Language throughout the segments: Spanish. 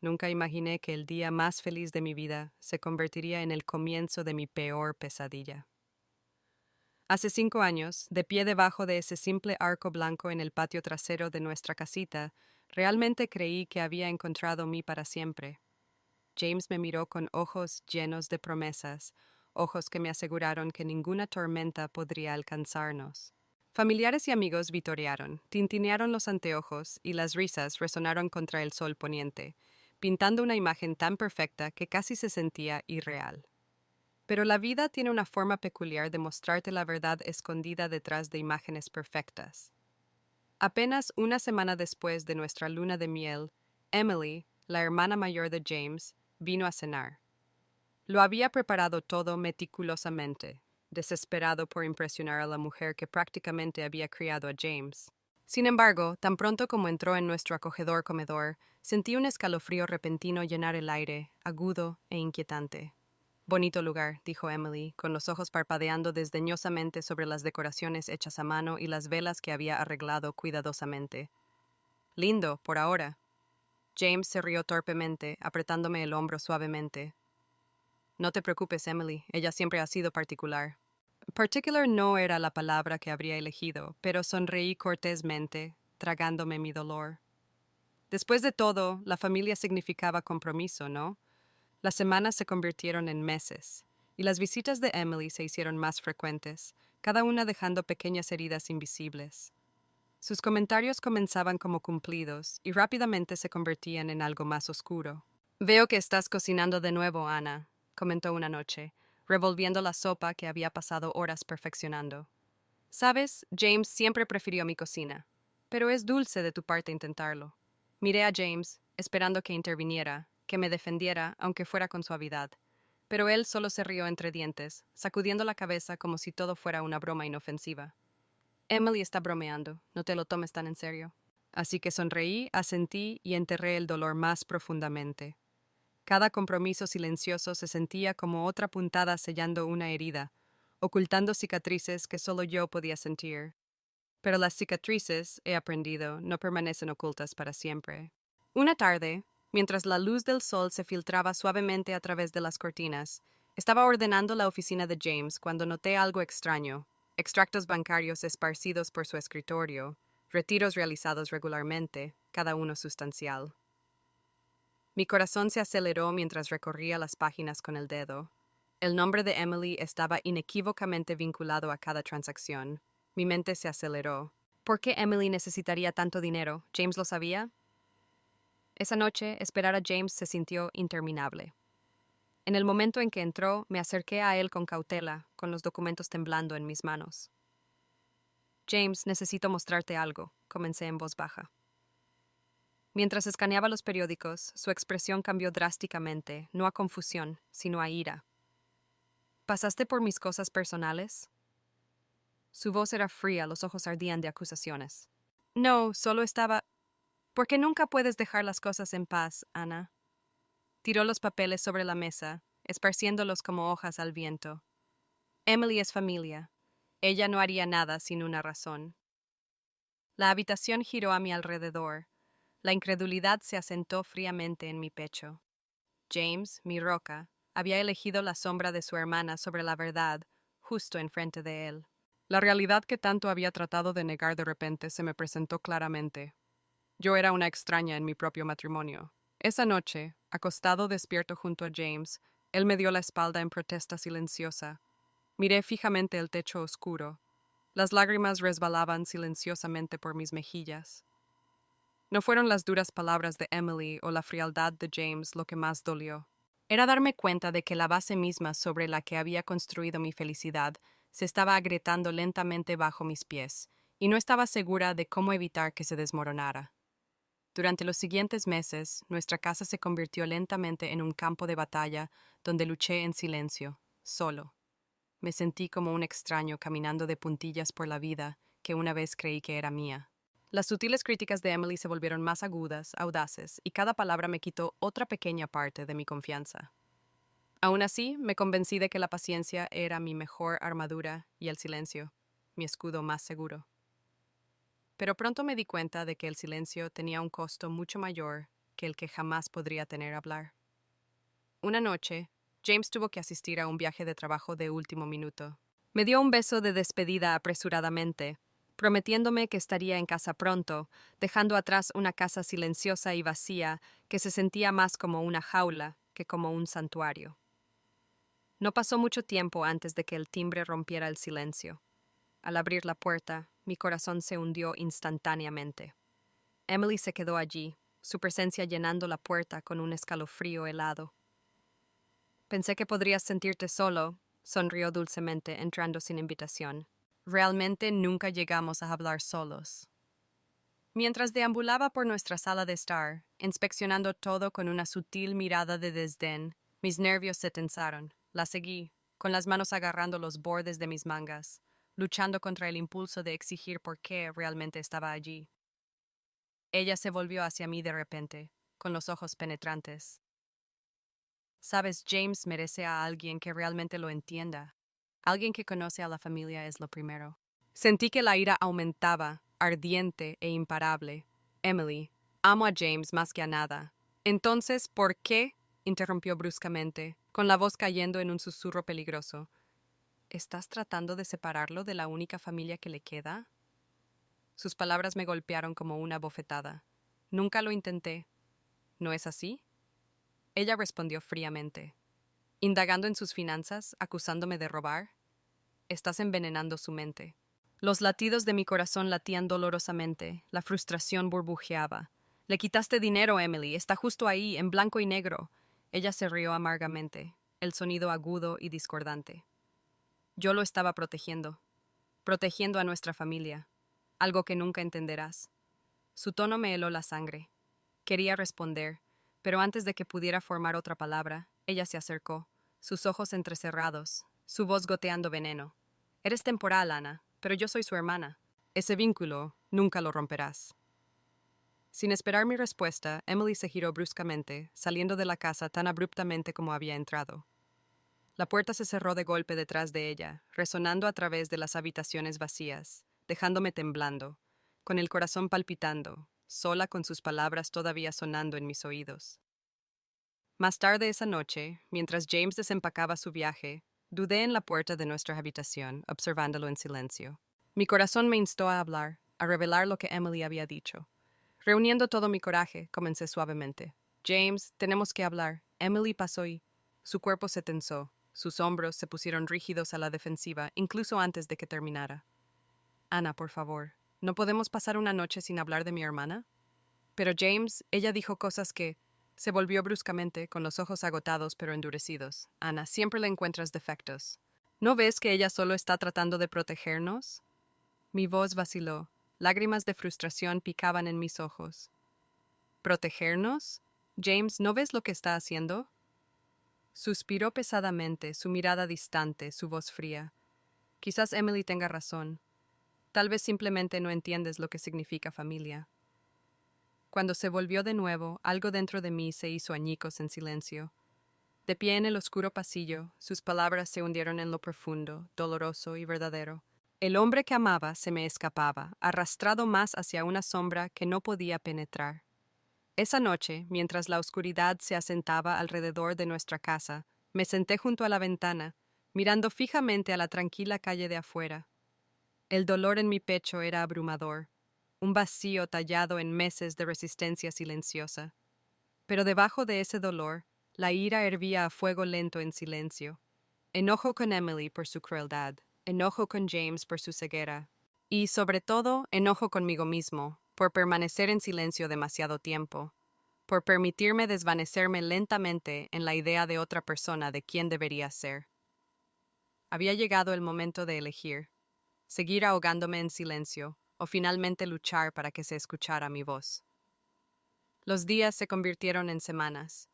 Nunca imaginé que el día más feliz de mi vida se convertiría en el comienzo de mi peor pesadilla. Hace 5 años, de pie debajo de ese simple arco blanco en el patio trasero de nuestra casita, realmente creí que había encontrado mí para siempre. James me miró con ojos llenos de promesas, ojos que me aseguraron que ninguna tormenta podría alcanzarnos. Familiares y amigos vitorearon, tintinearon los anteojos y las risas resonaron contra el sol poniente, pintando una imagen tan perfecta que casi se sentía irreal. Pero la vida tiene una forma peculiar de mostrarte la verdad escondida detrás de imágenes perfectas. Apenas una semana después de nuestra luna de miel, Emily, la hermana mayor de James, vino a cenar. Lo había preparado todo meticulosamente, desesperado por impresionar a la mujer que prácticamente había criado a James. Sin embargo, tan pronto como entró en nuestro acogedor comedor, sentí un escalofrío repentino llenar el aire, agudo e inquietante. Bonito lugar, dijo Emily, con los ojos parpadeando desdeñosamente sobre las decoraciones hechas a mano y las velas que había arreglado cuidadosamente. Lindo, por ahora. James se rió torpemente, apretándome el hombro suavemente. No te preocupes, Emily, ella siempre ha sido particular. Particular no era la palabra que habría elegido, pero sonreí cortésmente, tragándome mi dolor. Después de todo, la familia significaba compromiso, ¿no? Las semanas se convirtieron en meses, y las visitas de Emily se hicieron más frecuentes, cada una dejando pequeñas heridas invisibles. Sus comentarios comenzaban como cumplidos y rápidamente se convertían en algo más oscuro. Veo que estás cocinando de nuevo, Ana, comentó una noche, revolviendo la sopa que había pasado horas perfeccionando. Sabes, James siempre prefirió mi cocina, pero es dulce de tu parte intentarlo. Miré a James, esperando que interviniera, que me defendiera, aunque fuera con suavidad. Pero él solo se rió entre dientes, sacudiendo la cabeza como si todo fuera una broma inofensiva. Emily está bromeando, no te lo tomes tan en serio. Así que sonreí, asentí y enterré el dolor más profundamente. Cada compromiso silencioso se sentía como otra puntada sellando una herida, ocultando cicatrices que solo yo podía sentir. Pero las cicatrices, he aprendido, no permanecen ocultas para siempre. Una tarde, mientras la luz del sol se filtraba suavemente a través de las cortinas, estaba ordenando la oficina de James cuando noté algo extraño: extractos bancarios esparcidos por su escritorio, retiros realizados regularmente, cada uno sustancial. Mi corazón se aceleró mientras recorría las páginas con el dedo. El nombre de Emily estaba inequívocamente vinculado a cada transacción. Mi mente se aceleró. ¿Por qué Emily necesitaría tanto dinero? ¿James lo sabía? Esa noche, esperar a James se sintió interminable. En el momento en que entró, me acerqué a él con cautela, con los documentos temblando en mis manos. James, necesito mostrarte algo, comencé en voz baja. Mientras escaneaba los periódicos, su expresión cambió drásticamente, no a confusión, sino a ira. ¿Pasaste por mis cosas personales? Su voz era fría, los ojos ardían de acusaciones. No, solo estaba... ¿Por qué nunca puedes dejar las cosas en paz, Ana? Tiró los papeles sobre la mesa, esparciéndolos como hojas al viento. Emily es familia. Ella no haría nada sin una razón. La habitación giró a mi alrededor. La incredulidad se asentó fríamente en mi pecho. James, mi roca, había elegido la sombra de su hermana sobre la verdad, justo enfrente de él. La realidad que tanto había tratado de negar de repente se me presentó claramente. Yo era una extraña en mi propio matrimonio. Esa noche, acostado despierto junto a James, él me dio la espalda en protesta silenciosa. Miré fijamente el techo oscuro. Las lágrimas resbalaban silenciosamente por mis mejillas. No fueron las duras palabras de Emily o la frialdad de James lo que más dolió. Era darme cuenta de que la base misma sobre la que había construido mi felicidad se estaba agrietando lentamente bajo mis pies, y no estaba segura de cómo evitar que se desmoronara. Durante los siguientes meses, nuestra casa se convirtió lentamente en un campo de batalla donde luché en silencio, solo. Me sentí como un extraño caminando de puntillas por la vida que una vez creí que era mía. Las sutiles críticas de Emily se volvieron más agudas, audaces, y cada palabra me quitó otra pequeña parte de mi confianza. Aún así, me convencí de que la paciencia era mi mejor armadura y el silencio, mi escudo más seguro. Pero pronto me di cuenta de que el silencio tenía un costo mucho mayor que el que jamás podría tener hablar. Una noche, James tuvo que asistir a un viaje de trabajo de último minuto. Me dio un beso de despedida apresuradamente, prometiéndome que estaría en casa pronto, dejando atrás una casa silenciosa y vacía que se sentía más como una jaula que como un santuario. No pasó mucho tiempo antes de que el timbre rompiera el silencio. Al abrir la puerta, mi corazón se hundió instantáneamente. Emily se quedó allí, su presencia llenando la puerta con un escalofrío helado. Pensé que podrías sentirte solo, sonrió dulcemente, entrando sin invitación. Realmente nunca llegamos a hablar solos. Mientras deambulaba por nuestra sala de estar, inspeccionando todo con una sutil mirada de desdén, mis nervios se tensaron. La seguí, con las manos agarrando los bordes de mis mangas, luchando contra el impulso de exigir por qué realmente estaba allí. Ella se volvió hacia mí de repente, con los ojos penetrantes. Sabes, James merece a alguien que realmente lo entienda. Alguien que conoce a la familia es lo primero. Sentí que la ira aumentaba, ardiente e imparable. Emily, amo a James más que a nada. Entonces, ¿por qué? Interrumpió bruscamente, con la voz cayendo en un susurro peligroso. ¿Estás tratando de separarlo de la única familia que le queda? Sus palabras me golpearon como una bofetada. Nunca lo intenté. ¿No es así? Ella respondió fríamente. Indagando en sus finanzas, acusándome de robar. Estás envenenando su mente. Los latidos de mi corazón latían dolorosamente, la frustración burbujeaba. Le quitaste dinero, Emily, está justo ahí, en blanco y negro. Ella se rió amargamente, el sonido agudo y discordante. Yo lo estaba protegiendo a nuestra familia, algo que nunca entenderás. Su tono me heló la sangre. Quería responder, pero antes de que pudiera formar otra palabra, ella se acercó, sus ojos entrecerrados, su voz goteando veneno. Eres temporal, Ana, pero yo soy su hermana. Ese vínculo nunca lo romperás. Sin esperar mi respuesta, Emily se giró bruscamente, saliendo de la casa tan abruptamente como había entrado. La puerta se cerró de golpe detrás de ella, resonando a través de las habitaciones vacías, dejándome temblando, con el corazón palpitando, sola con sus palabras todavía sonando en mis oídos. Más tarde esa noche, mientras James desempacaba su viaje, dudé en la puerta de nuestra habitación, observándolo en silencio. Mi corazón me instó a hablar, a revelar lo que Emily había dicho. Reuniendo todo mi coraje, comencé suavemente. James, tenemos que hablar. Emily pasó y... Su cuerpo se tensó, sus hombros se pusieron rígidos a la defensiva, incluso antes de que terminara. Ana, por favor, ¿no podemos pasar una noche sin hablar de mi hermana? Pero James, ella dijo cosas que... Se volvió bruscamente, con los ojos agotados pero endurecidos. Ana, siempre le encuentras defectos. ¿No ves que ella solo está tratando de protegernos? Mi voz vaciló. Lágrimas de frustración picaban en mis ojos. ¿Protegernos? James, ¿no ves lo que está haciendo? Suspiró pesadamente, su mirada distante, su voz fría. Quizás Emily tenga razón. Tal vez simplemente no entiendes lo que significa familia. Cuando se volvió de nuevo, algo dentro de mí se hizo añicos en silencio. De pie en el oscuro pasillo, sus palabras se hundieron en lo profundo, doloroso y verdadero. El hombre que amaba se me escapaba, arrastrado más hacia una sombra que no podía penetrar. Esa noche, mientras la oscuridad se asentaba alrededor de nuestra casa, me senté junto a la ventana, mirando fijamente a la tranquila calle de afuera. El dolor en mi pecho era abrumador, un vacío tallado en meses de resistencia silenciosa. Pero debajo de ese dolor, la ira hervía a fuego lento en silencio. Enojo con Emily por su crueldad, enojo con James por su ceguera, y, sobre todo, enojo conmigo mismo, por permanecer en silencio demasiado tiempo, por permitirme desvanecerme lentamente en la idea de otra persona de quién debería ser. Había llegado el momento de elegir, seguir ahogándome en silencio, o finalmente luchar para que se escuchara mi voz. Los días se convirtieron en semanas,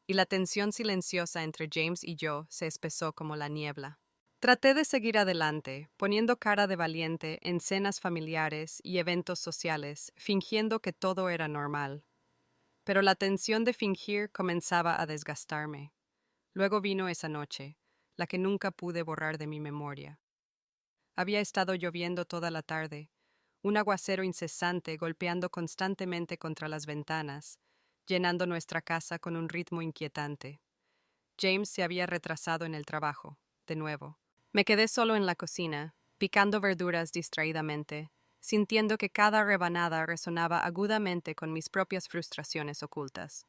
y la tensión silenciosa entre James y yo se espesó como la niebla. Traté de seguir adelante, poniendo cara de valiente en cenas familiares y eventos sociales, fingiendo que todo era normal. Pero la tensión de fingir comenzaba a desgastarme. Luego vino esa noche, la que nunca pude borrar de mi memoria. Había estado lloviendo toda la tarde, un aguacero incesante golpeando constantemente contra las ventanas, llenando nuestra casa con un ritmo inquietante. James se había retrasado en el trabajo, de nuevo. Me quedé solo en la cocina, picando verduras distraídamente, sintiendo que cada rebanada resonaba agudamente con mis propias frustraciones ocultas.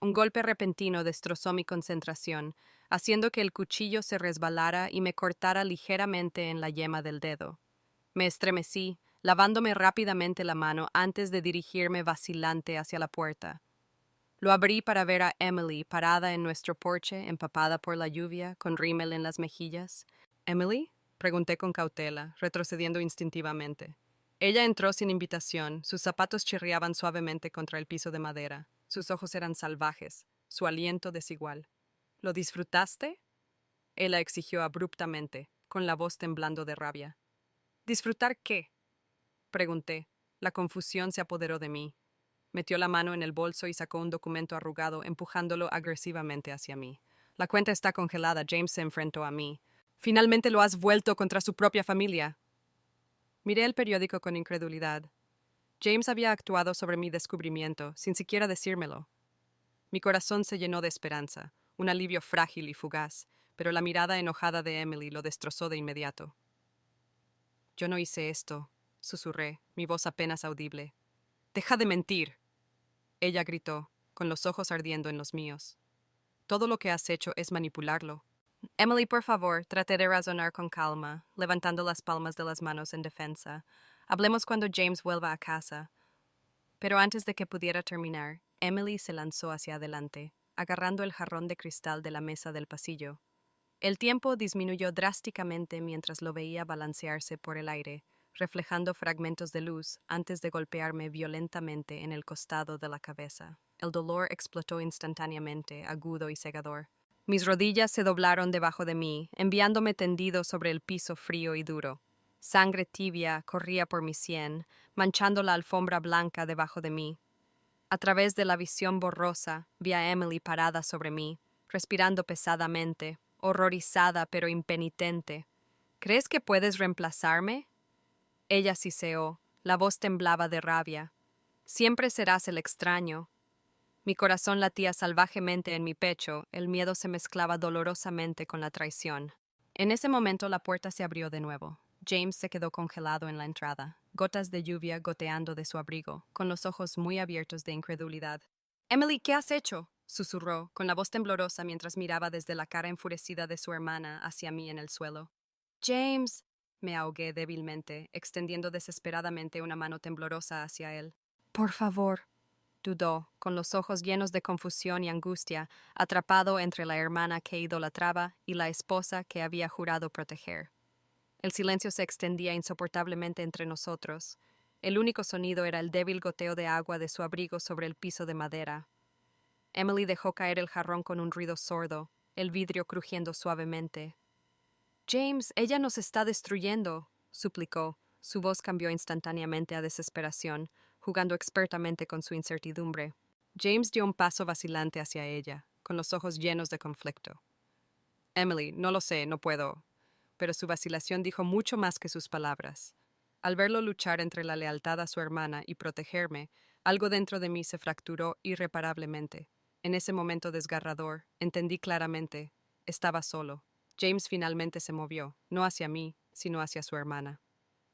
Un golpe repentino destrozó mi concentración, haciendo que el cuchillo se resbalara y me cortara ligeramente en la yema del dedo. Me estremecí, lavándome rápidamente la mano antes de dirigirme vacilante hacia la puerta. Lo abrí para ver a Emily parada en nuestro porche, empapada por la lluvia, con rímel en las mejillas. ¿Emily? Pregunté con cautela, retrocediendo instintivamente. Ella entró sin invitación, sus zapatos chirriaban suavemente contra el piso de madera, sus ojos eran salvajes, su aliento desigual. ¿Lo disfrutaste? Ella exigió abruptamente, con la voz temblando de rabia. ¿Disfrutar qué? Pregunté. La confusión se apoderó de mí. Metió la mano en el bolso y sacó un documento arrugado, empujándolo agresivamente hacia mí. La cuenta está congelada. James se enfrentó a mí. Finalmente lo has vuelto contra su propia familia. Miré el periódico con incredulidad. James había actuado sobre mi descubrimiento, sin siquiera decírmelo. Mi corazón se llenó de esperanza, un alivio frágil y fugaz, pero la mirada enojada de Emily lo destrozó de inmediato. Yo no hice esto, susurré, mi voz apenas audible. ¡Deja de mentir! Ella gritó, con los ojos ardiendo en los míos. Todo lo que has hecho es manipularlo. Emily, por favor, traté de razonar con calma, levantando las palmas de las manos en defensa. Hablemos cuando James vuelva a casa. Pero antes de que pudiera terminar, Emily se lanzó hacia adelante, agarrando el jarrón de cristal de la mesa del pasillo. El tiempo disminuyó drásticamente mientras lo veía balancearse por el aire, reflejando fragmentos de luz antes de golpearme violentamente en el costado de la cabeza. El dolor explotó instantáneamente, agudo y cegador. Mis rodillas se doblaron debajo de mí, enviándome tendido sobre el piso frío y duro. Sangre tibia corría por mi sien, manchando la alfombra blanca debajo de mí. A través de la visión borrosa, vi a Emily parada sobre mí, respirando pesadamente, horrorizada pero impenitente. ¿Crees que puedes reemplazarme? Ella siseó, la voz temblaba de rabia. Siempre serás el extraño. Mi corazón latía salvajemente en mi pecho, el miedo se mezclaba dolorosamente con la traición. En ese momento la puerta se abrió de nuevo. James se quedó congelado en la entrada, gotas de lluvia goteando de su abrigo, con los ojos muy abiertos de incredulidad. Emily, ¿qué has hecho? Susurró, con la voz temblorosa mientras miraba desde la cara enfurecida de su hermana hacia mí en el suelo. James, me ahogué débilmente, extendiendo desesperadamente una mano temblorosa hacia él. Por favor, dudó, con los ojos llenos de confusión y angustia, atrapado entre la hermana que idolatraba y la esposa que había jurado proteger. El silencio se extendía insoportablemente entre nosotros. El único sonido era el débil goteo de agua de su abrigo sobre el piso de madera. Emily dejó caer el jarrón con un ruido sordo, el vidrio crujiendo suavemente. James, ella nos está destruyendo, suplicó. Su voz cambió instantáneamente a desesperación, jugando expertamente con su incertidumbre. James dio un paso vacilante hacia ella, con los ojos llenos de conflicto. Emily, no lo sé, no puedo. Pero su vacilación dijo mucho más que sus palabras. Al verlo luchar entre la lealtad a su hermana y protegerme, algo dentro de mí se fracturó irreparablemente. En ese momento desgarrador, entendí claramente, estaba solo. James finalmente se movió, no hacia mí, sino hacia su hermana.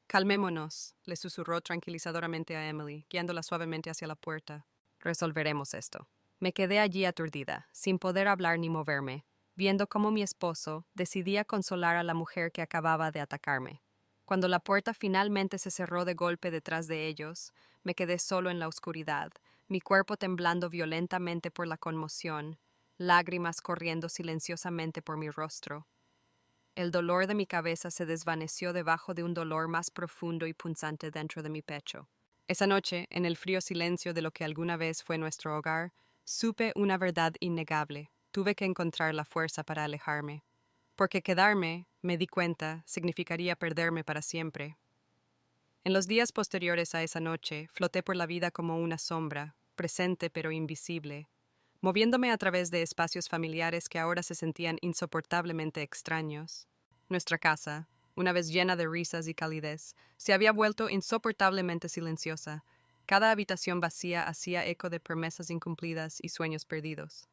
Calmémonos, le susurró tranquilizadoramente a Emily, guiándola suavemente hacia la puerta. Resolveremos esto. Me quedé allí aturdida, sin poder hablar ni moverme, viendo cómo mi esposo decidía consolar a la mujer que acababa de atacarme. Cuando la puerta finalmente se cerró de golpe detrás de ellos, me quedé solo en la oscuridad, mi cuerpo temblando violentamente por la conmoción, lágrimas corriendo silenciosamente por mi rostro. El dolor de mi cabeza se desvaneció debajo de un dolor más profundo y punzante dentro de mi pecho. Esa noche, en el frío silencio de lo que alguna vez fue nuestro hogar, supe una verdad innegable. Tuve que encontrar la fuerza para alejarme. Porque quedarme, me di cuenta, significaría perderme para siempre. En los días posteriores a esa noche, floté por la vida como una sombra, presente pero invisible, moviéndome a través de espacios familiares que ahora se sentían insoportablemente extraños. Nuestra casa, una vez llena de risas y calidez, se había vuelto insoportablemente silenciosa, Cada habitación vacía hacía eco de promesas incumplidas y sueños perdidos.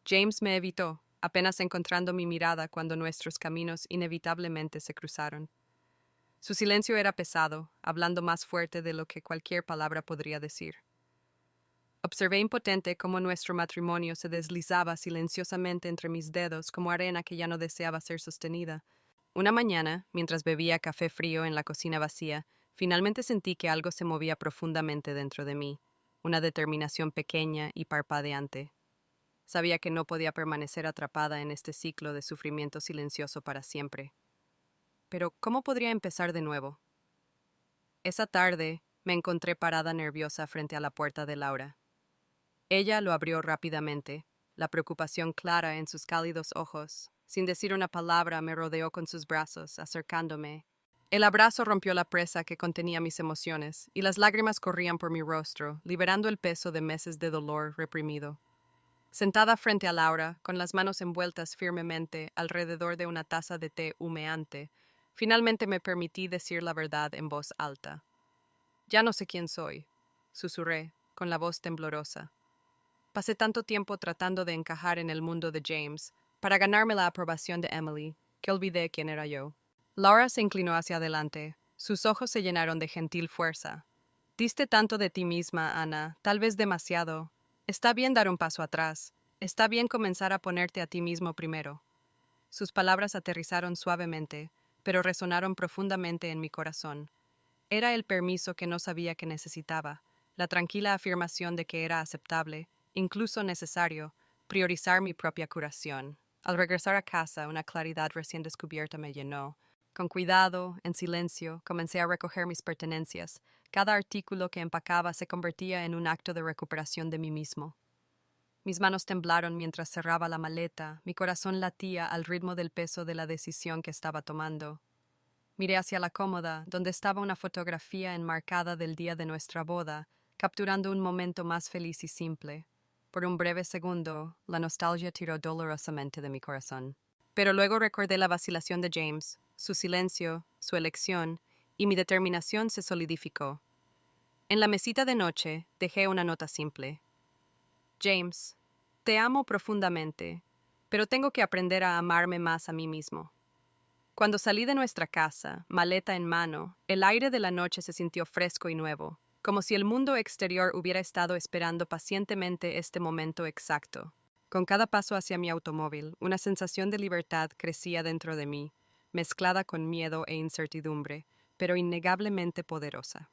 James me evitó, apenas encontrando mi mirada cuando nuestros caminos inevitablemente se cruzaron. Su silencio era pesado, hablando más fuerte de lo que cualquier palabra podría decir. Observé impotente cómo nuestro matrimonio se deslizaba silenciosamente entre mis dedos como arena que ya no deseaba ser sostenida. Una mañana, mientras bebía café frío en la cocina vacía, finalmente sentí que algo se movía profundamente dentro de mí, una determinación pequeña y parpadeante. Sabía que no podía permanecer atrapada en este ciclo de sufrimiento silencioso para siempre. Pero, ¿cómo podría empezar de nuevo? Esa tarde, me encontré parada nerviosa frente a la puerta de Laura. Ella lo abrió rápidamente, la preocupación clara en sus cálidos ojos. Sin decir una palabra, me rodeó con sus brazos, acercándome. El abrazo rompió la presa que contenía mis emociones, y las lágrimas corrían por mi rostro, liberando el peso de meses de dolor reprimido. Sentada frente a Laura, con las manos envueltas firmemente alrededor de una taza de té humeante, finalmente me permití decir la verdad en voz alta. Ya no sé quién soy, susurré, con la voz temblorosa. Pasé tanto tiempo tratando de encajar en el mundo de James, para ganarme la aprobación de Emily, que olvidé quién era yo. Laura se inclinó hacia adelante. Sus ojos se llenaron de gentil fuerza. Diste tanto de ti misma, Ana, tal vez demasiado. Está bien dar un paso atrás. Está bien comenzar a ponerte a ti mismo primero. Sus palabras aterrizaron suavemente, pero resonaron profundamente en mi corazón. Era el permiso que no sabía que necesitaba, la tranquila afirmación de que era aceptable, incluso necesario, priorizar mi propia curación. Al regresar a casa, una claridad recién descubierta me llenó. Con cuidado, en silencio, comencé a recoger mis pertenencias. Cada artículo que empacaba se convertía en un acto de recuperación de mí mismo. Mis manos temblaron mientras cerraba la maleta, mi corazón latía al ritmo del peso de la decisión que estaba tomando. Miré hacia la cómoda, donde estaba una fotografía enmarcada del día de nuestra boda, capturando un momento más feliz y simple. Por un breve segundo, la nostalgia tiró dolorosamente de mi corazón. Pero luego recordé la vacilación de James, su silencio, su elección, y mi determinación se solidificó. En la mesita de noche dejé una nota simple. James, te amo profundamente, pero tengo que aprender a amarme más a mí mismo. Cuando salí de nuestra casa, maleta en mano, el aire de la noche se sintió fresco y nuevo, como si el mundo exterior hubiera estado esperando pacientemente este momento exacto. Con cada paso hacia mi automóvil, una sensación de libertad crecía dentro de mí, mezclada con miedo e incertidumbre, pero innegablemente poderosa.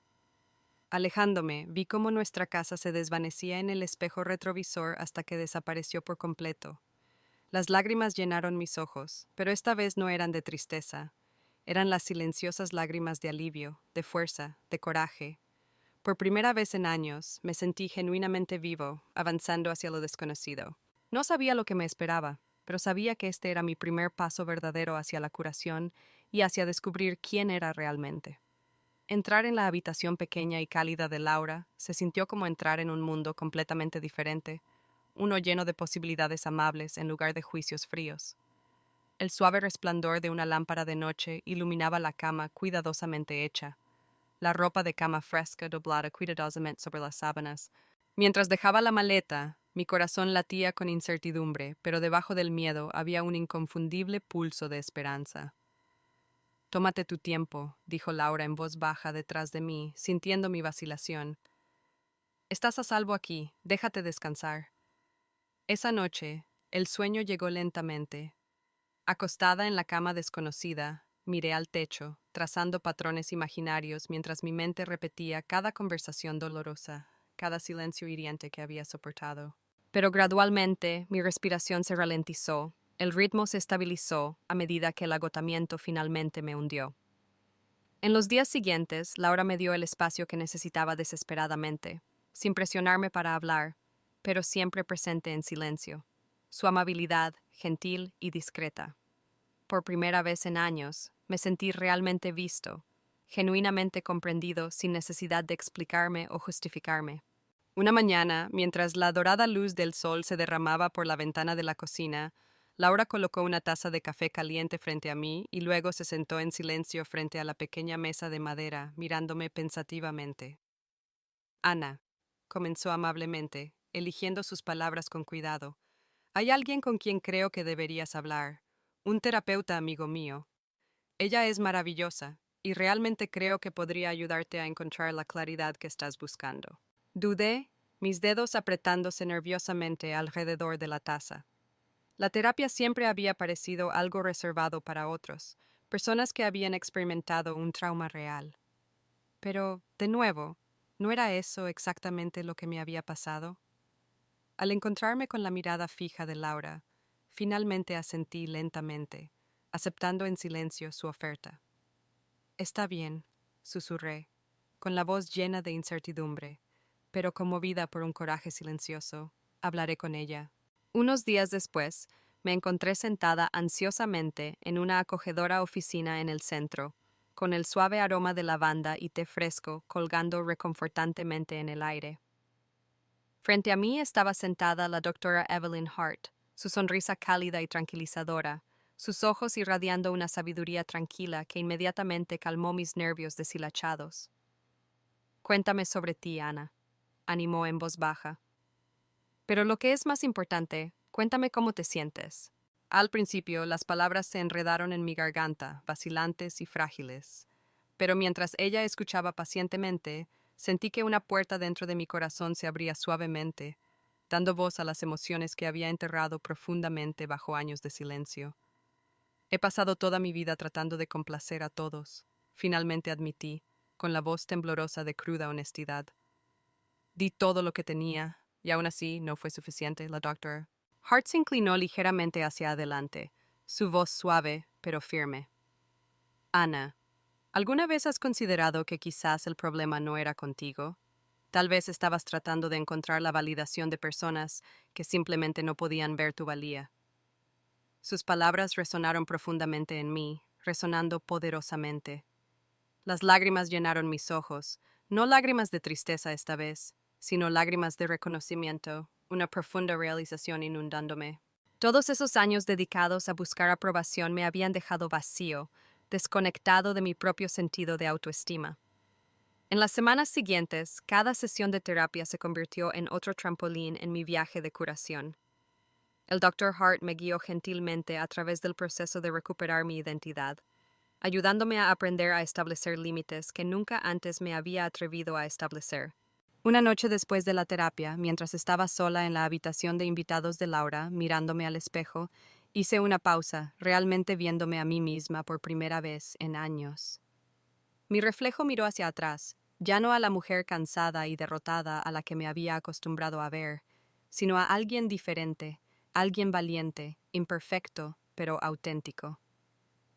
Alejándome, vi cómo nuestra casa se desvanecía en el espejo retrovisor hasta que desapareció por completo. Las lágrimas llenaron mis ojos, pero esta vez no eran de tristeza. Eran las silenciosas lágrimas de alivio, de fuerza, de coraje. Por primera vez en años, me sentí genuinamente vivo, avanzando hacia lo desconocido. No sabía lo que me esperaba, pero sabía que este era mi primer paso verdadero hacia la curación y hacia descubrir quién era realmente. Entrar en la habitación pequeña y cálida de Laura se sintió como entrar en un mundo completamente diferente, uno lleno de posibilidades amables en lugar de juicios fríos. El suave resplandor de una lámpara de noche iluminaba la cama cuidadosamente hecha, la ropa de cama fresca doblada cuidadosamente sobre las sábanas. Mientras dejaba la maleta, mi corazón latía con incertidumbre, pero debajo del miedo había un inconfundible pulso de esperanza. Tómate tu tiempo, dijo Laura en voz baja detrás de mí, sintiendo mi vacilación. Estás a salvo aquí, déjate descansar. Esa noche, el sueño llegó lentamente. Acostada en la cama desconocida, miré al techo, trazando patrones imaginarios mientras mi mente repetía cada conversación dolorosa, cada silencio hiriente que había soportado. Pero gradualmente mi respiración se ralentizó, el ritmo se estabilizó a medida que el agotamiento finalmente me hundió. En los días siguientes, Laura me dio el espacio que necesitaba desesperadamente, sin presionarme para hablar, pero siempre presente en silencio. Su amabilidad, gentil y discreta. Por primera vez en años, me sentí realmente visto, genuinamente comprendido sin necesidad de explicarme o justificarme. Una mañana, mientras la dorada luz del sol se derramaba por la ventana de la cocina, Laura colocó una taza de café caliente frente a mí y luego se sentó en silencio frente a la pequeña mesa de madera, mirándome pensativamente. Ana, comenzó amablemente, eligiendo sus palabras con cuidado. Hay alguien con quien creo que deberías hablar. Un terapeuta amigo mío. Ella es maravillosa, y realmente creo que podría ayudarte a encontrar la claridad que estás buscando. Dudé, mis dedos apretándose nerviosamente alrededor de la taza. La terapia siempre había parecido algo reservado para otros, personas que habían experimentado un trauma real. Pero, de nuevo, ¿no era eso exactamente lo que me había pasado? Al encontrarme con la mirada fija de Laura, finalmente asentí lentamente, aceptando en silencio su oferta. Está bien, susurré, con la voz llena de incertidumbre, pero conmovida por un coraje silencioso, hablaré con ella. Unos días después, me encontré sentada ansiosamente en una acogedora oficina en el centro, con el suave aroma de lavanda y té fresco colgando reconfortantemente en el aire. Frente a mí estaba sentada la doctora Evelyn Hart, su sonrisa cálida y tranquilizadora, sus ojos irradiando una sabiduría tranquila que inmediatamente calmó mis nervios deshilachados. Cuéntame sobre ti, Ana, animó en voz baja. Pero lo que es más importante, cuéntame cómo te sientes. Al principio, las palabras se enredaron en mi garganta, vacilantes y frágiles. Pero mientras ella escuchaba pacientemente, sentí que una puerta dentro de mi corazón se abría suavemente, dando voz a las emociones que había enterrado profundamente bajo años de silencio. He pasado toda mi vida tratando de complacer a todos, finalmente admití, con la voz temblorosa de cruda honestidad. Di todo lo que tenía, y aún así no fue suficiente, la doctora. Hart se inclinó ligeramente hacia adelante, su voz suave pero firme. Ana, ¿alguna vez has considerado que quizás el problema no era contigo? Tal vez estabas tratando de encontrar la validación de personas que simplemente no podían ver tu valía. Sus palabras resonaron profundamente en mí, resonando poderosamente. Las lágrimas llenaron mis ojos, no lágrimas de tristeza esta vez, sino lágrimas de reconocimiento, una profunda realización inundándome. Todos esos años dedicados a buscar aprobación me habían dejado vacío, desconectado de mi propio sentido de autoestima. En las semanas siguientes, cada sesión de terapia se convirtió en otro trampolín en mi viaje de curación. El Dr. Hart me guió gentilmente a través del proceso de recuperar mi identidad, ayudándome a aprender a establecer límites que nunca antes me había atrevido a establecer. Una noche después de la terapia, mientras estaba sola en la habitación de invitados de Laura, mirándome al espejo, hice una pausa, realmente viéndome a mí misma por primera vez en años. Mi reflejo miró hacia atrás, ya no a la mujer cansada y derrotada a la que me había acostumbrado a ver, sino a alguien diferente, alguien valiente, imperfecto, pero auténtico.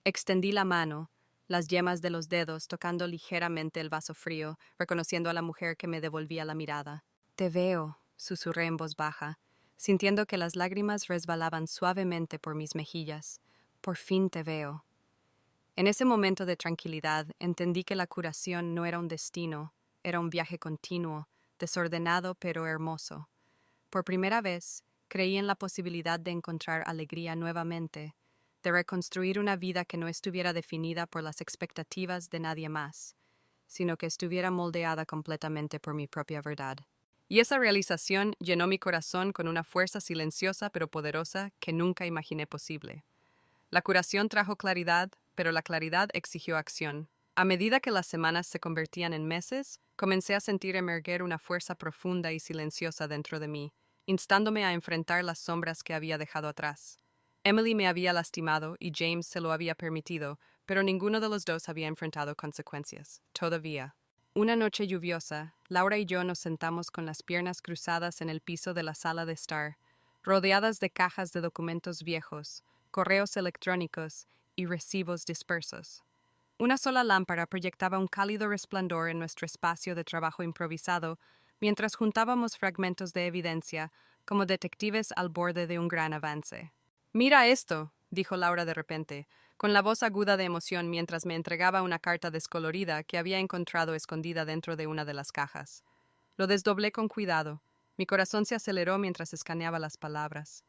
Extendí la mano, las yemas de los dedos tocando ligeramente el vaso frío, reconociendo a la mujer que me devolvía la mirada. Te veo, susurré en voz baja, sintiendo que las lágrimas resbalaban suavemente por mis mejillas. Por fin te veo. En ese momento de tranquilidad entendí que la curación no era un destino, era un viaje continuo, desordenado pero hermoso. Por primera vez, creí en la posibilidad de encontrar alegría nuevamente, de reconstruir una vida que no estuviera definida por las expectativas de nadie más, sino que estuviera moldeada completamente por mi propia verdad. Y esa realización llenó mi corazón con una fuerza silenciosa pero poderosa que nunca imaginé posible. La curación trajo claridad, pero la claridad exigió acción. A medida que las semanas se convertían en meses, comencé a sentir emerger una fuerza profunda y silenciosa dentro de mí, instándome a enfrentar las sombras que había dejado atrás. Emily me había lastimado y James se lo había permitido, pero ninguno de los dos había enfrentado consecuencias. Todavía. Una noche lluviosa, Laura y yo nos sentamos con las piernas cruzadas en el piso de la sala de estar, rodeadas de cajas de documentos viejos, correos electrónicos y recibos dispersos. Una sola lámpara proyectaba un cálido resplandor en nuestro espacio de trabajo improvisado, mientras juntábamos fragmentos de evidencia, como detectives al borde de un gran avance. «Mira esto», dijo Laura de repente, con la voz aguda de emoción mientras me entregaba una carta descolorida que había encontrado escondida dentro de una de las cajas. Lo desdoblé con cuidado. Mi corazón se aceleró mientras escaneaba las palabras.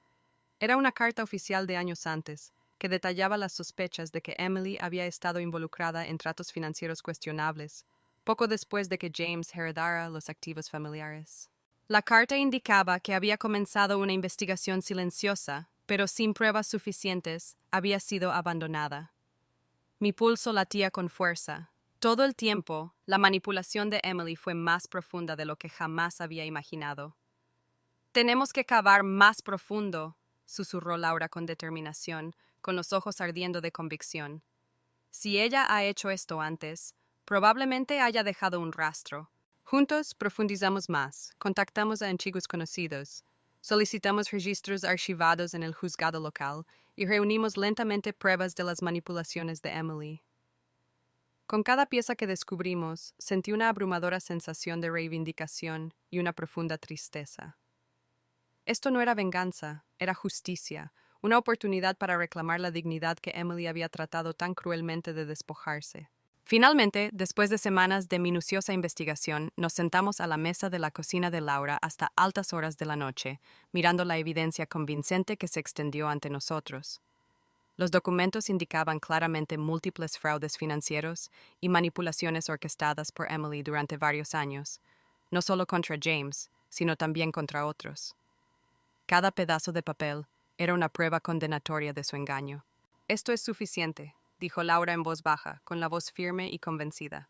Era una carta oficial de años antes, que detallaba las sospechas de que Emily había estado involucrada en tratos financieros cuestionables, poco después de que James heredara los activos familiares. La carta indicaba que había comenzado una investigación silenciosa, pero sin pruebas suficientes, había sido abandonada. Mi pulso latía con fuerza. Todo el tiempo, la manipulación de Emily fue más profunda de lo que jamás había imaginado. «Tenemos que cavar más profundo», susurró Laura con determinación, con los ojos ardiendo de convicción. «Si ella ha hecho esto antes, probablemente haya dejado un rastro. Juntos profundizamos más, contactamos a antiguos conocidos, solicitamos registros archivados en el juzgado local y reunimos lentamente pruebas de las manipulaciones de Emily». Con cada pieza que descubrimos, sentí una abrumadora sensación de reivindicación y una profunda tristeza. Esto no era venganza, era justicia, una oportunidad para reclamar la dignidad que Emily había tratado tan cruelmente de despojarse. Finalmente, después de semanas de minuciosa investigación, nos sentamos a la mesa de la cocina de Laura hasta altas horas de la noche, mirando la evidencia convincente que se extendió ante nosotros. Los documentos indicaban claramente múltiples fraudes financieros y manipulaciones orquestadas por Emily durante varios años, no solo contra James, sino también contra otros. Cada pedazo de papel era una prueba condenatoria de su engaño. «Esto es suficiente», dijo Laura en voz baja, con la voz firme y convencida.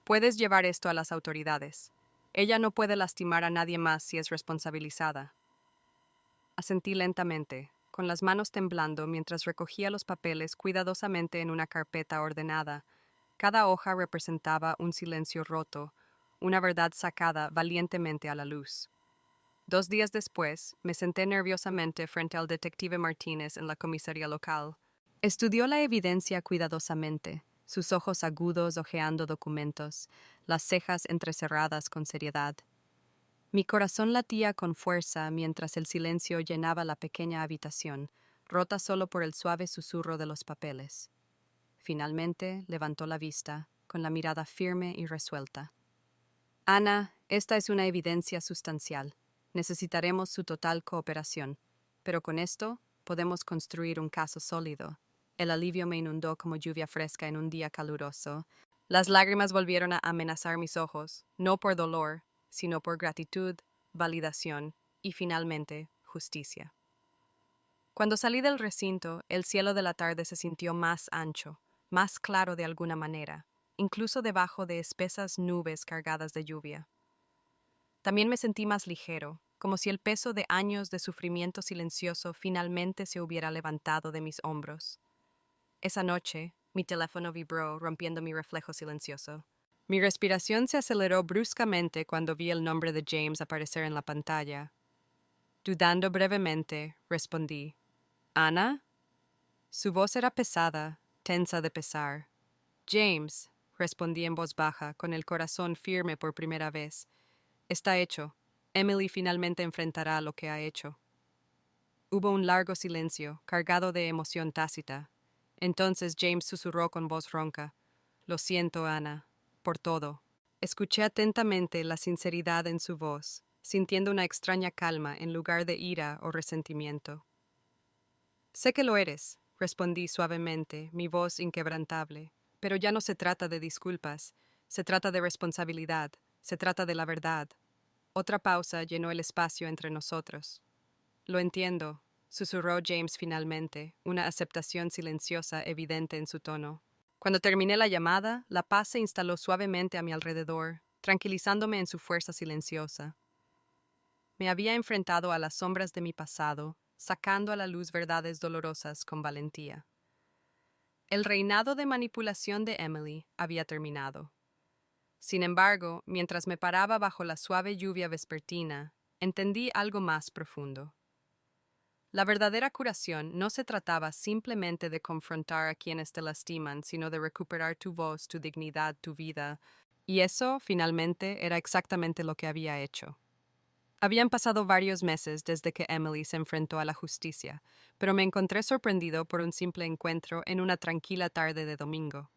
«Puedes llevar esto a las autoridades. Ella no puede lastimar a nadie más si es responsabilizada». Asentí lentamente, con las manos temblando mientras recogía los papeles cuidadosamente en una carpeta ordenada. Cada hoja representaba un silencio roto, una verdad sacada valientemente a la luz. 2 días después, me senté nerviosamente frente al detective Martínez en la comisaría local. Estudió la evidencia cuidadosamente, sus ojos agudos hojeando documentos, las cejas entrecerradas con seriedad. Mi corazón latía con fuerza mientras el silencio llenaba la pequeña habitación, rota solo por el suave susurro de los papeles. Finalmente levantó la vista, con la mirada firme y resuelta. «Ana, esta es una evidencia sustancial. Necesitaremos su total cooperación, pero con esto podemos construir un caso sólido». El alivio me inundó como lluvia fresca en un día caluroso. Las lágrimas volvieron a amenazar mis ojos, no por dolor, sino por gratitud, validación y, finalmente, justicia. Cuando salí del recinto, el cielo de la tarde se sintió más ancho, más claro de alguna manera, incluso debajo de espesas nubes cargadas de lluvia. También me sentí más ligero, como si el peso de años de sufrimiento silencioso finalmente se hubiera levantado de mis hombros. Esa noche, mi teléfono vibró, rompiendo mi reflejo silencioso. Mi respiración se aceleró bruscamente cuando vi el nombre de James aparecer en la pantalla. Dudando brevemente, respondí. «¿Ana?» Su voz era pesada, tensa de pesar. «James», respondí en voz baja, con el corazón firme por primera vez. «Está hecho. Emily finalmente enfrentará lo que ha hecho». Hubo un largo silencio, cargado de emoción tácita. Entonces James susurró con voz ronca. «Lo siento, Ana, por todo». Escuché atentamente la sinceridad en su voz, sintiendo una extraña calma en lugar de ira o resentimiento. «Sé que lo eres», respondí suavemente, mi voz inquebrantable. «Pero ya no se trata de disculpas, se trata de responsabilidad, se trata de la verdad». Otra pausa llenó el espacio entre nosotros. «Lo entiendo», susurró James finalmente, una aceptación silenciosa evidente en su tono. Cuando terminé la llamada, la paz se instaló suavemente a mi alrededor, tranquilizándome en su fuerza silenciosa. Me había enfrentado a las sombras de mi pasado, sacando a la luz verdades dolorosas con valentía. El reinado de manipulación de Emily había terminado. Sin embargo, mientras me paraba bajo la suave lluvia vespertina, entendí algo más profundo. La verdadera curación no se trataba simplemente de confrontar a quienes te lastiman, sino de recuperar tu voz, tu dignidad, tu vida. Y eso, finalmente, era exactamente lo que había hecho. Habían pasado varios meses desde que Emily se enfrentó a la justicia, pero me encontré sorprendido por un simple encuentro en una tranquila tarde de domingo.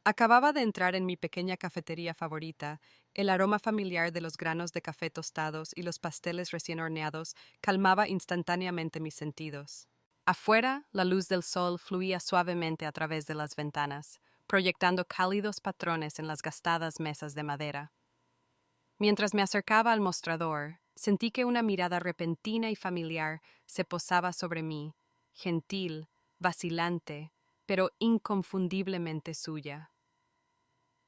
Acababa de entrar en mi pequeña cafetería favorita. El aroma familiar de los granos de café tostados y los pasteles recién horneados calmaba instantáneamente mis sentidos. Afuera, la luz del sol fluía suavemente a través de las ventanas, proyectando cálidos patrones en las gastadas mesas de madera. Mientras me acercaba al mostrador, sentí que una mirada repentina y familiar se posaba sobre mí, gentil, vacilante, pero inconfundiblemente suya.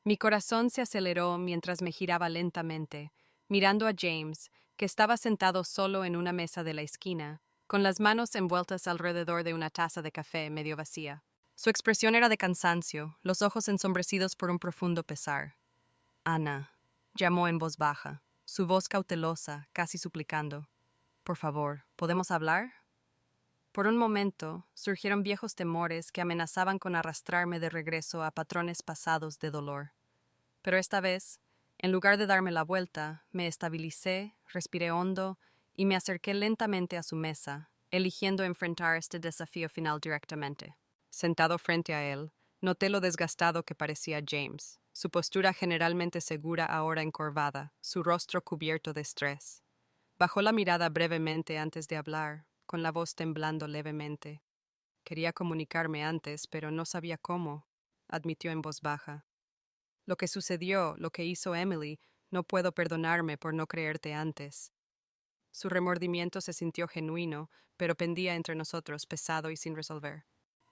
Mi corazón se aceleró mientras me giraba lentamente, mirando a James, que estaba sentado solo en una mesa de la esquina, con las manos envueltas alrededor de una taza de café medio vacía. Su expresión era de cansancio, los ojos ensombrecidos por un profundo pesar. Ana, llamó en voz baja, su voz cautelosa, casi suplicando. Por favor, ¿podemos hablar? Por un momento, surgieron viejos temores que amenazaban con arrastrarme de regreso a patrones pasados de dolor. Pero esta vez, en lugar de darme la vuelta, me estabilicé, respiré hondo y me acerqué lentamente a su mesa, eligiendo enfrentar este desafío final directamente. Sentado frente a él, noté lo desgastado que parecía James, su postura generalmente segura ahora encorvada, su rostro cubierto de estrés. Bajó la mirada brevemente antes de hablar, con la voz temblando levemente. Quería comunicarme antes, pero no sabía cómo, admitió en voz baja. Lo que sucedió, lo que hizo Emily, no puedo perdonarme por no creerte antes. Su remordimiento se sintió genuino, pero pendía entre nosotros, pesado y sin resolver.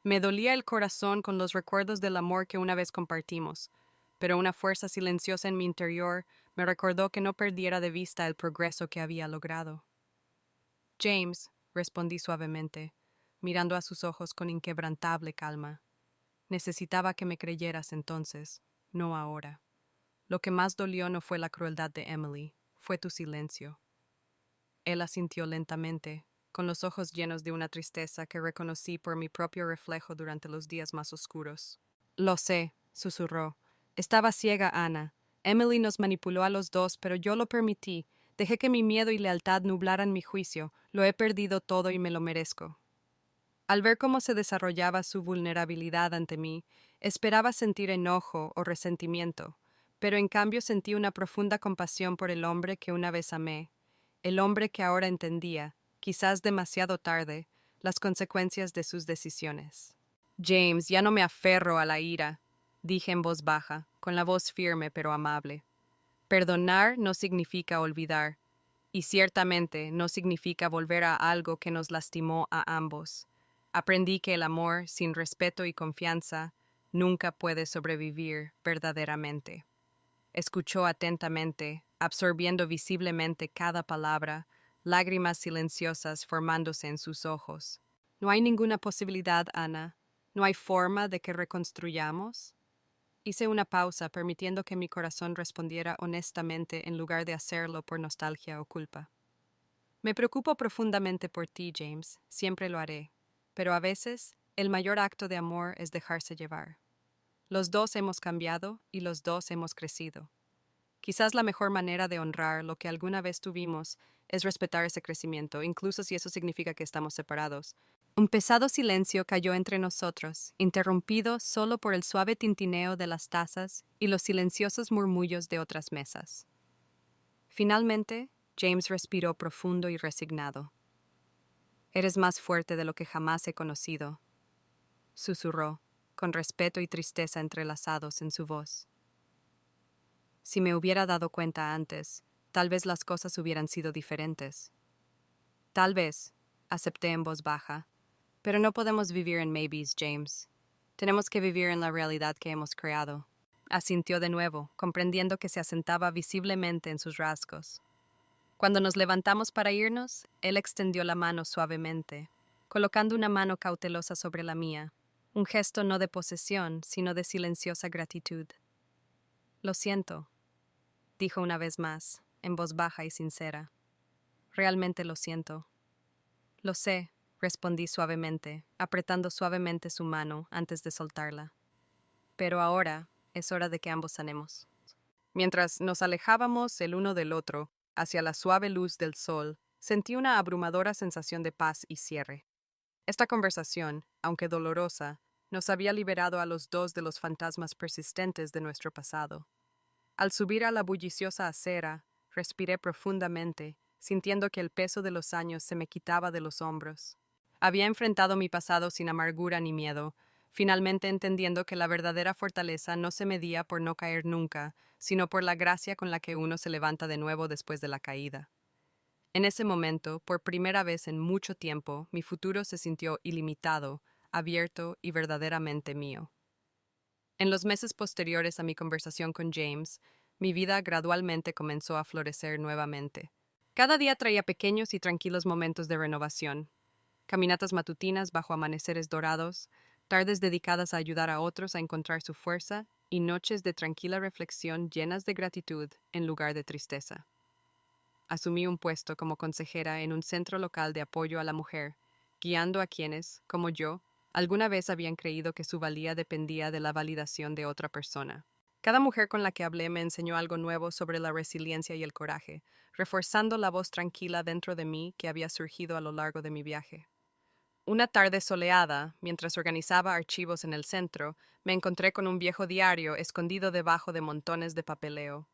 Me dolía el corazón con los recuerdos del amor que una vez compartimos, pero una fuerza silenciosa en mi interior me recordó que no perdiera de vista el progreso que había logrado. James, respondí suavemente, mirando a sus ojos con inquebrantable calma. Necesitaba que me creyeras entonces, no ahora. Lo que más dolió no fue la crueldad de Emily, fue tu silencio. Él asintió lentamente, con los ojos llenos de una tristeza que reconocí por mi propio reflejo durante los días más oscuros. Lo sé, susurró. Estaba ciega, Ana. Emily nos manipuló a los dos, pero yo lo permití. Dejé que mi miedo y lealtad nublaran mi juicio. Lo he perdido todo y me lo merezco. Al ver cómo se desarrollaba su vulnerabilidad ante mí, esperaba sentir enojo o resentimiento, pero en cambio sentí una profunda compasión por el hombre que una vez amé, el hombre que ahora entendía, quizás demasiado tarde, las consecuencias de sus decisiones. James, ya no me aferro a la ira, dije en voz baja, con la voz firme pero amable. Perdonar no significa olvidar, y ciertamente no significa volver a algo que nos lastimó a ambos. Aprendí que el amor, sin respeto y confianza, nunca puede sobrevivir verdaderamente. Escuchó atentamente, absorbiendo visiblemente cada palabra, lágrimas silenciosas formándose en sus ojos. ¿No hay ninguna posibilidad, Ana? ¿No hay forma de que reconstruyamos? Hice una pausa, permitiendo que mi corazón respondiera honestamente en lugar de hacerlo por nostalgia o culpa. Me preocupo profundamente por ti, James, siempre lo haré, pero a veces el mayor acto de amor es dejarse llevar. Los dos hemos cambiado y los dos hemos crecido. Quizás la mejor manera de honrar lo que alguna vez tuvimos es respetar ese crecimiento, incluso si eso significa que estamos separados. Un pesado silencio cayó entre nosotros, interrumpido solo por el suave tintineo de las tazas y los silenciosos murmullos de otras mesas. Finalmente, James respiró profundo y resignado. Eres más fuerte de lo que jamás he conocido, susurró, con respeto y tristeza entrelazados en su voz. Si me hubiera dado cuenta antes, tal vez las cosas hubieran sido diferentes. Tal vez, acepté en voz baja, pero no podemos vivir en maybes, James. Tenemos que vivir en la realidad que hemos creado. Asintió de nuevo, comprendiendo que se asentaba visiblemente en sus rasgos. Cuando nos levantamos para irnos, él extendió la mano suavemente, colocando una mano cautelosa sobre la mía, un gesto no de posesión, sino de silenciosa gratitud. Lo siento, dijo una vez más, en voz baja y sincera. Realmente lo siento. Lo sé, respondí suavemente, apretando suavemente su mano antes de soltarla. Pero ahora es hora de que ambos sanemos. Mientras nos alejábamos el uno del otro, hacia la suave luz del sol, sentí una abrumadora sensación de paz y cierre. Esta conversación, aunque dolorosa, nos había liberado a los dos de los fantasmas persistentes de nuestro pasado. Al subir a la bulliciosa acera, respiré profundamente, sintiendo que el peso de los años se me quitaba de los hombros. Había enfrentado mi pasado sin amargura ni miedo, finalmente entendiendo que la verdadera fortaleza no se medía por no caer nunca, sino por la gracia con la que uno se levanta de nuevo después de la caída. En ese momento, por primera vez en mucho tiempo, mi futuro se sintió ilimitado, abierto y verdaderamente mío. En los meses posteriores a mi conversación con James, mi vida gradualmente comenzó a florecer nuevamente. Cada día traía pequeños y tranquilos momentos de renovación. Caminatas matutinas bajo amaneceres dorados, tardes dedicadas a ayudar a otros a encontrar su fuerza y noches de tranquila reflexión llenas de gratitud en lugar de tristeza. Asumí un puesto como consejera en un centro local de apoyo a la mujer, guiando a quienes, como yo, alguna vez habían creído que su valía dependía de la validación de otra persona. Cada mujer con la que hablé me enseñó algo nuevo sobre la resiliencia y el coraje, reforzando la voz tranquila dentro de mí que había surgido a lo largo de mi viaje. Una tarde soleada, mientras organizaba archivos en el centro, me encontré con un viejo diario escondido debajo de montones de papeleo.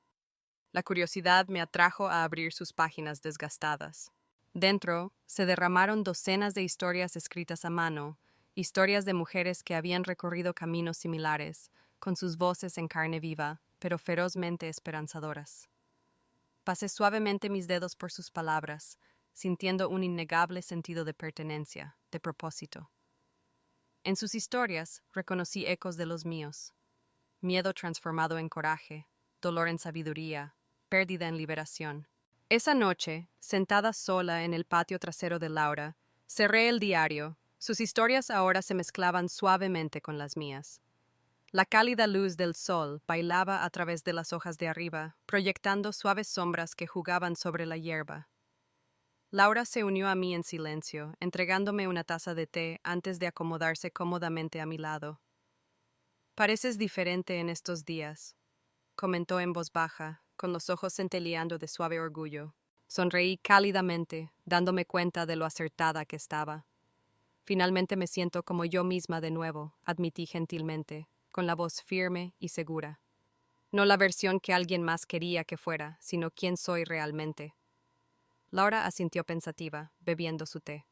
La curiosidad me atrajo a abrir sus páginas desgastadas. Dentro se derramaron docenas de historias escritas a mano, historias de mujeres que habían recorrido caminos similares, con sus voces en carne viva, pero ferozmente esperanzadoras. Pasé suavemente mis dedos por sus palabras, sintiendo un innegable sentido de pertenencia, de propósito. En sus historias reconocí ecos de los míos: miedo transformado en coraje, dolor en sabiduría, pérdida en liberación. Esa noche, sentada sola en el patio trasero de Laura, cerré el diario. Sus historias ahora se mezclaban suavemente con las mías. La cálida luz del sol bailaba a través de las hojas de arriba, proyectando suaves sombras que jugaban sobre la hierba. Laura se unió a mí en silencio, entregándome una taza de té antes de acomodarse cómodamente a mi lado. «Pareces diferente en estos días», comentó en voz baja, con los ojos centelleando de suave orgullo. Sonreí cálidamente, dándome cuenta de lo acertada que estaba. «Finalmente me siento como yo misma de nuevo», admití gentilmente, con la voz firme y segura. No la versión que alguien más quería que fuera, sino quién soy realmente. Laura asintió pensativa, bebiendo su té.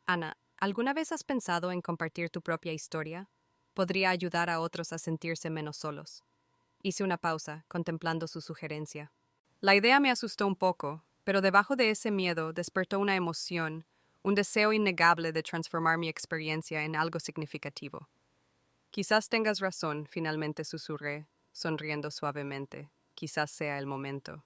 «Ana, ¿alguna vez has pensado en compartir tu propia historia? Podría ayudar a otros a sentirse menos solos». Hice una pausa, contemplando su sugerencia. La idea me asustó un poco, pero debajo de ese miedo despertó una emoción, un deseo innegable de transformar mi experiencia en algo significativo. «Quizás tengas razón», finalmente susurré, sonriendo suavemente. «Quizás sea el momento».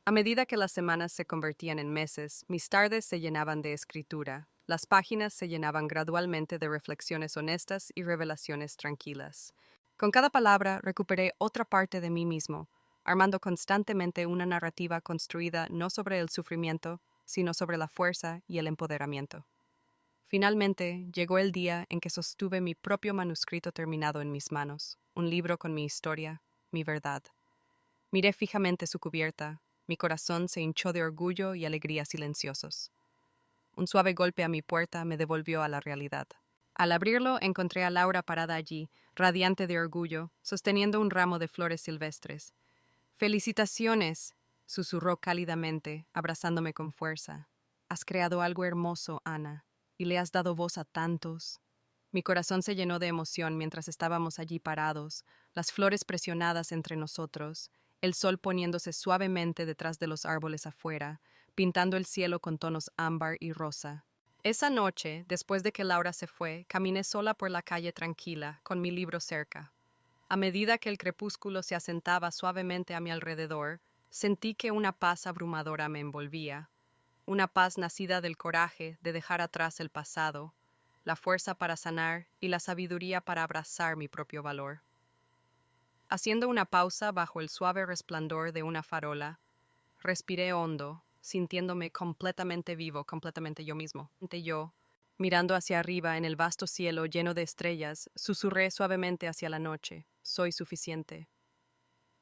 A medida que las semanas se convertían en meses, mis tardes se llenaban de escritura. Las páginas se llenaban gradualmente de reflexiones honestas y revelaciones tranquilas. Con cada palabra recuperé otra parte de mí mismo, armando constantemente una narrativa construida no sobre el sufrimiento, sino sobre la fuerza y el empoderamiento. Finalmente, llegó el día en que sostuve mi propio manuscrito terminado en mis manos, un libro con mi historia, mi verdad. Miré fijamente su cubierta, mi corazón se hinchó de orgullo y alegría silenciosos. Un suave golpe a mi puerta me devolvió a la realidad. Al abrirlo, encontré a Laura parada allí, radiante de orgullo, sosteniendo un ramo de flores silvestres. «Felicitaciones», susurró cálidamente, abrazándome con fuerza. «Has creado algo hermoso, Ana, y le has dado voz a tantos». Mi corazón se llenó de emoción mientras estábamos allí parados, las flores presionadas entre nosotros, el sol poniéndose suavemente detrás de los árboles afuera, pintando el cielo con tonos ámbar y rosa. Esa noche, después de que Laura se fue, caminé sola por la calle tranquila, con mi libro cerca. A medida que el crepúsculo se asentaba suavemente a mi alrededor, sentí que una paz abrumadora me envolvía, una paz nacida del coraje de dejar atrás el pasado, la fuerza para sanar y la sabiduría para abrazar mi propio valor. Haciendo una pausa bajo el suave resplandor de una farola, respiré hondo, sintiéndome completamente vivo, completamente yo mismo. Yo, mirando hacia arriba en el vasto cielo lleno de estrellas, susurré suavemente hacia la noche: «Soy suficiente».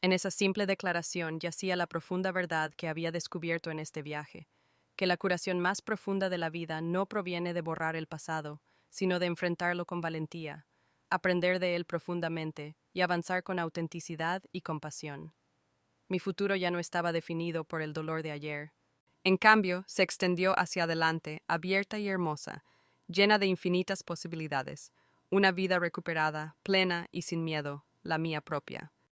En esa simple declaración yacía la profunda verdad que había descubierto en este viaje, que la curación más profunda de la vida no proviene de borrar el pasado, sino de enfrentarlo con valentía, aprender de él profundamente y avanzar con autenticidad y compasión. Mi futuro ya no estaba definido por el dolor de ayer. En cambio, se extendió hacia adelante, abierta y hermosa, llena de infinitas posibilidades, Una vida recuperada, plena y sin miedo, la mía propia.